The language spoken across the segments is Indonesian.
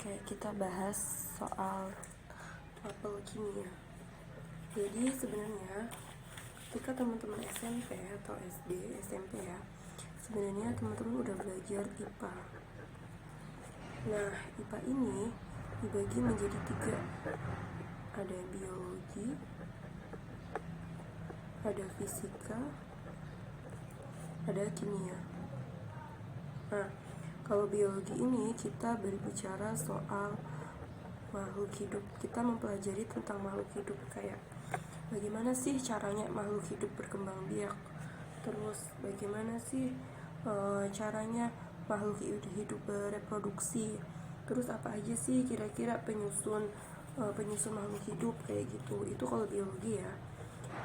Oke, kita bahas soal apel kimia. Jadi sebenarnya ketika teman-teman SMP atau SD, SMP ya, sebenarnya teman-teman udah belajar IPA. Nah, IPA ini dibagi menjadi 3. Ada biologi, ada fisika, ada kimia. Nah, kalau biologi ini kita berbicara soal makhluk hidup. Kita mempelajari tentang makhluk hidup, kayak bagaimana sih caranya makhluk hidup berkembang biak, terus bagaimana sih caranya makhluk hidup bereproduksi, terus apa aja sih kira-kira penyusun makhluk hidup kayak gitu. Itu kalau biologi ya.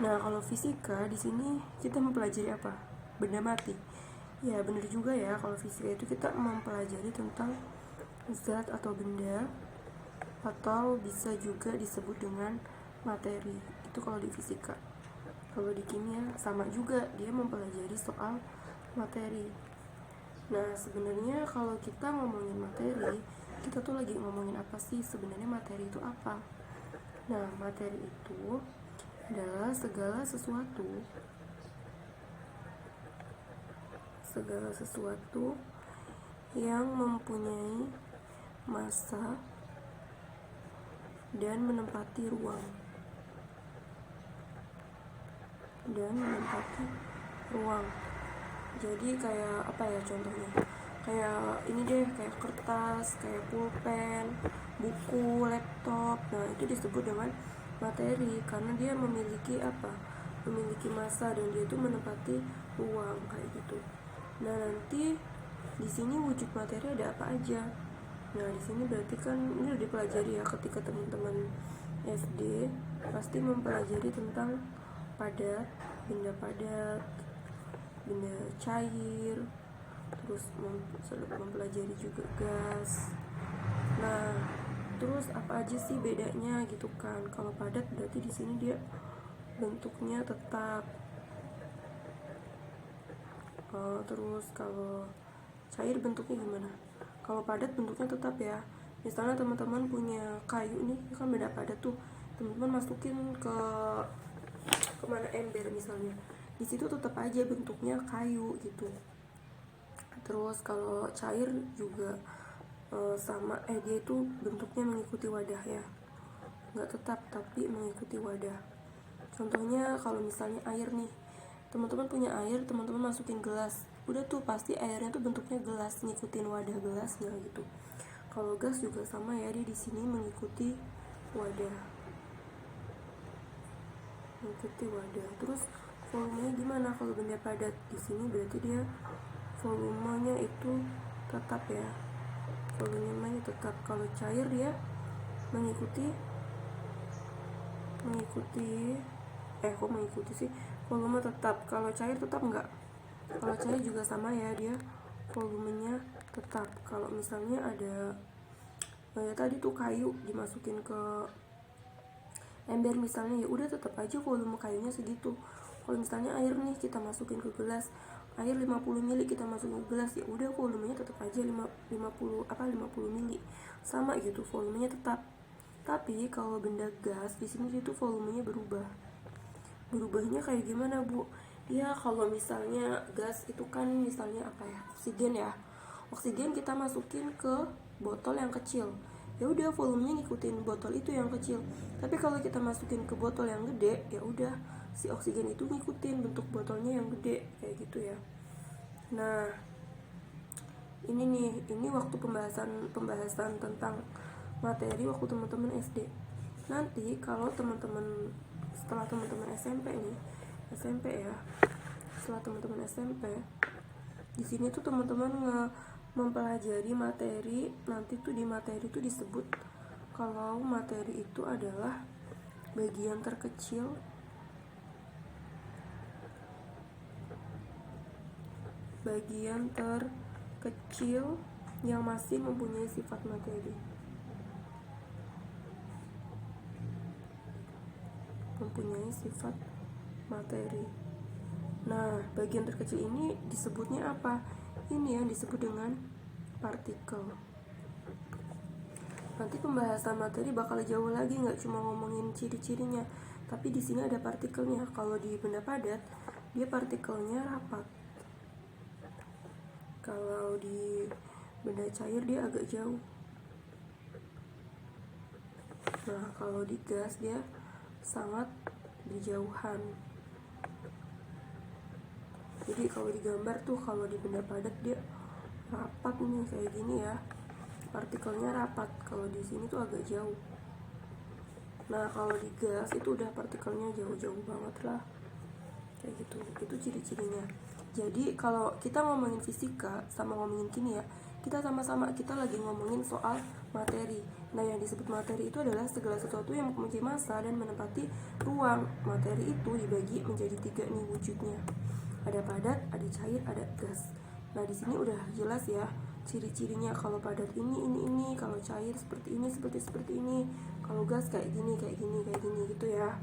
Nah, kalau fisika di sini kita mempelajari apa? Benda mati. Ya, benar juga ya, kalau fisika itu kita mempelajari tentang zat atau benda, atau bisa juga disebut dengan materi. Itu kalau di fisika. Kalau di kimia sama juga, dia mempelajari soal materi. Nah, sebenarnya kalau kita ngomongin materi, kita tuh lagi ngomongin apa sih? Sebenarnya materi itu apa? Nah, materi itu adalah segala sesuatu yang mempunyai massa dan menempati ruang. Jadi kayak apa ya contohnya? Kayak ini deh, kayak kertas, kayak pulpen, buku, laptop. Nah, itu disebut dengan materi karena dia memiliki apa? Memiliki massa dan dia itu menempati ruang kayak gitu. Nah, nanti di sini wujud materi ada apa aja? Nah, di sini berarti kan ini udah dipelajari ya, ketika teman-teman SD pasti mempelajari tentang padat, benda padat, benda cair, terus mempelajari juga gas. Nah, terus apa aja sih bedanya gitu kan? Kalau padat berarti di sini dia bentuknya tetap. Terus kalau cair bentuknya gimana? Kalau padat bentuknya tetap ya. Misalnya teman-teman punya kayu nih, kan beda padat tuh. Teman-teman masukin ke kemana ember misalnya, di situ tetap aja bentuknya kayu gitu. Terus kalau cair juga sama, dia itu bentuknya mengikuti wadah ya, nggak tetap tapi mengikuti wadah. Contohnya kalau misalnya air nih, teman-teman punya air, teman-teman masukin gelas, udah tuh pasti airnya tuh bentuknya gelas, ngikutin wadah gelasnya gitu. Kalau gas juga sama ya, dia di sini mengikuti wadah. Terus volumenya gimana? Kalau benda padat di sini berarti dia volumenya itu tetap ya, volumenya tetap. Kalau cair dia mengikuti volume tetap. Kalau cair tetap enggak? Kalau cair juga sama ya, dia volumenya tetap. Kalau misalnya ada ya tadi tuh kayu dimasukin ke ember misalnya, ya udah tetap aja volume kayunya segitu. Kalau misalnya air nih kita masukin ke gelas, air 50 ml kita masukin ke gelas, ya udah volumenya tetap aja 50 ml. Sama gitu, volumenya tetap. Tapi kalau benda gas di sini itu volumenya berubah. Berubahnya kayak gimana, Bu? Ya, kalau misalnya gas itu kan misalnya apa ya? Oksigen ya. Oksigen kita masukin ke botol yang kecil, ya udah volumenya ngikutin botol itu yang kecil. Tapi kalau kita masukin ke botol yang gede, ya udah si oksigen itu ngikutin bentuk botolnya yang gede kayak gitu ya. Nah, ini waktu pembahasan tentang materi waktu teman-teman SD. Nanti kalau teman-teman setelah teman-teman SMP ya, setelah teman-teman SMP, di sini tuh teman-teman mempelajari materi. Nanti tuh di materi itu disebut kalau materi itu adalah bagian terkecil yang masih mempunyai sifat materi. Nah, bagian terkecil ini disebutnya apa? Ini yang disebut dengan partikel. Nanti pembahasan materi bakal jauh lagi, nggak cuma ngomongin ciri-cirinya, tapi di sini ada partikelnya. Kalau di benda padat, dia partikelnya rapat. Kalau di benda cair dia agak jauh. Nah, kalau di gas dia sangat berjauhan. Jadi kalau digambar tuh, kalau di benda padat dia rapat nih kayak gini ya, partikelnya rapat. Kalau di sini tuh agak jauh. Nah, kalau di gas itu udah partikelnya jauh-jauh banget lah, kayak gitu. Itu ciri-cirinya. Jadi kalau kita ngomongin fisika sama ngomongin kimia, kita sama-sama kita lagi ngomongin soal materi. Nah, yang disebut materi itu adalah segala sesuatu yang mempunyai massa dan menempati ruang. Materi itu dibagi menjadi 3 nih wujudnya. Ada padat, ada cair, ada gas. Nah, di sini udah jelas ya ciri-cirinya. Kalau padat ini, kalau cair seperti ini, seperti ini, kalau gas kayak gini gitu ya.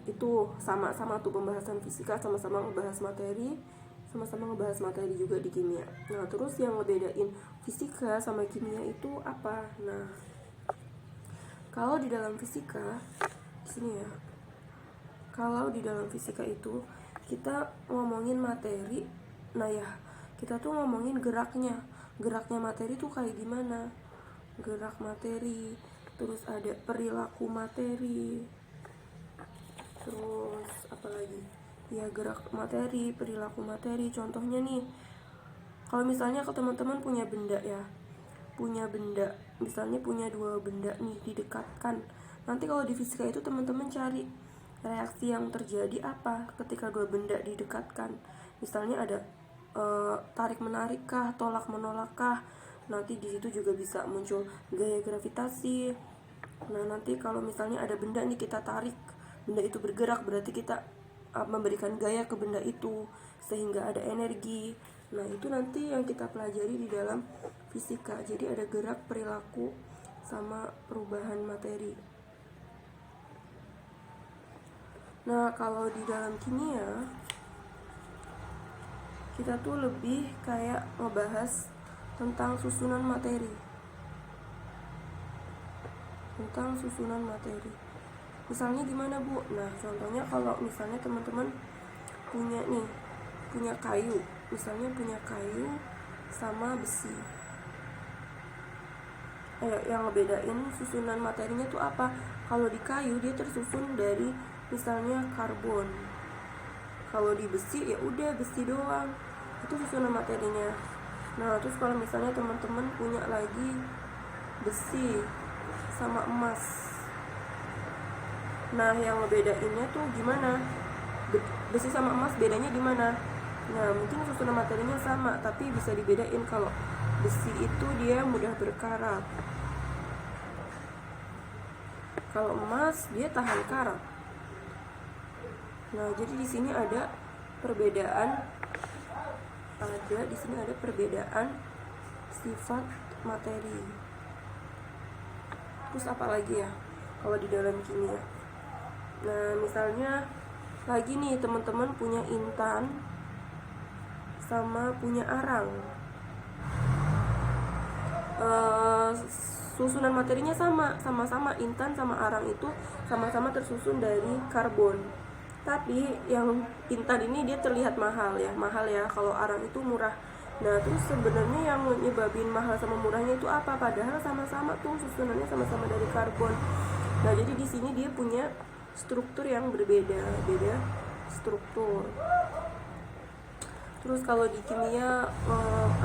Itu sama-sama tuh pembahasan fisika, sama-sama ngebahas materi, sama-sama ngebahas materi juga di kimia. Nah, terus yang ngebedain fisika sama kimia itu apa? Nah, kalau di dalam fisika di sini ya. Kalau di dalam fisika itu kita ngomongin materi. Nah ya, kita tuh ngomongin geraknya materi tuh kayak gimana, gerak materi, terus ada perilaku materi, terus apa lagi ya, gerak materi, perilaku materi. Contohnya nih, kalau misalnya ke teman-teman punya benda ya, misalnya punya 2 benda nih didekatkan. Nanti kalau di fisika itu teman-teman cari reaksi yang terjadi apa ketika 2 benda didekatkan. Misalnya ada tarik menarik kah, tolak menolak kah. Nanti di situ juga bisa muncul gaya gravitasi. Nah, nanti kalau misalnya ada benda nih kita tarik, benda itu bergerak, berarti kita memberikan gaya ke benda itu sehingga ada energi. Nah, itu nanti yang kita pelajari di dalam fisika. Jadi ada gerak, perilaku, sama perubahan materi. Nah, kalau di dalam kimia kita tuh lebih kayak ngebahas tentang susunan materi. Misalnya gimana, Bu? Nah, contohnya kalau misalnya teman-teman punya kayu, misalnya punya kayu sama besi. Yang ngebedain susunan materinya tuh apa? Kalau di kayu dia tersusun dari misalnya karbon. Kalau di besi ya udah besi doang. Itu susunan materinya. Nah, terus kalau misalnya teman-teman punya lagi besi sama emas. Nah, yang ngebedainnya tuh gimana? Besi sama emas bedanya gimana? Nah, mungkin susunan materinya sama, tapi bisa dibedain. Kalau besi itu dia mudah berkarat. Kalau emas dia tahan karat. Nah, jadi di sini ada perbedaan sifat materi. Terus apa lagi ya kalau di dalam kimia? Nah, misalnya lagi nih teman-teman punya intan sama punya arang. Susunan materinya sama-sama intan sama arang itu sama-sama tersusun dari karbon. Tapi yang intan ini dia terlihat mahal ya. Kalau arang itu murah. Nah, terus sebenarnya yang nyebabin mahal sama murahnya itu apa? Padahal sama-sama tuh susunannya sama-sama dari karbon. Nah, jadi di sini dia punya struktur yang beda struktur. Terus kalau di kimia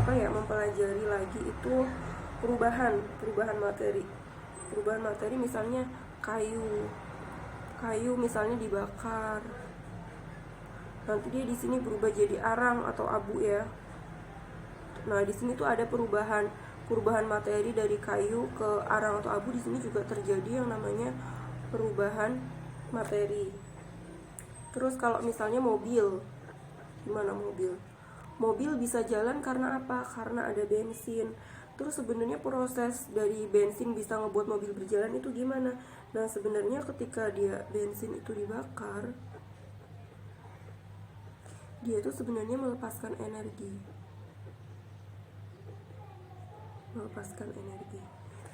mempelajari lagi itu perubahan materi. Perubahan materi misalnya kayu misalnya dibakar, nanti dia di sini berubah jadi arang atau abu ya. Nah, di sini tuh ada perubahan materi dari kayu ke arang atau abu. Di sini juga terjadi yang namanya perubahan materi. Terus kalau misalnya mobil, gimana mobil? Mobil bisa jalan karena apa? Karena ada bensin. Terus sebenarnya proses dari bensin bisa ngebuat mobil berjalan itu gimana? Nah, sebenarnya ketika bensin itu dibakar, dia itu sebenarnya melepaskan energi.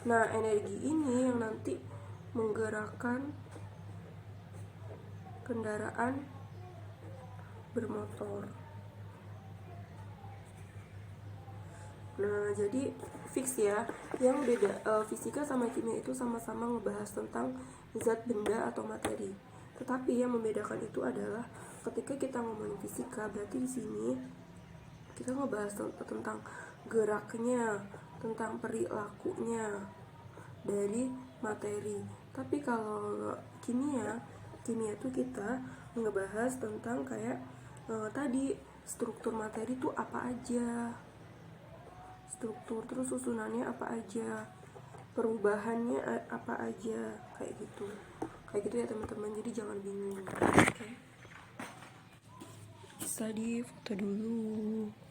Nah, energi ini yang nanti menggerakkan kendaraan bermotor. Nah, jadi fix ya, yang beda fisika sama kimia itu sama-sama ngebahas tentang zat, benda, atau materi. Tetapi yang membedakan itu adalah ketika kita ngomongin fisika, berarti di sini kita ngebahas tentang geraknya, tentang perilakunya dari materi. Tapi kalau kimia itu kita ngebahas tentang kayak tadi struktur materi itu apa aja, struktur terus susunannya apa aja, perubahannya apa aja, kayak gitu ya teman-teman. Jadi jangan bingung. Oke. Bisa di foto dulu.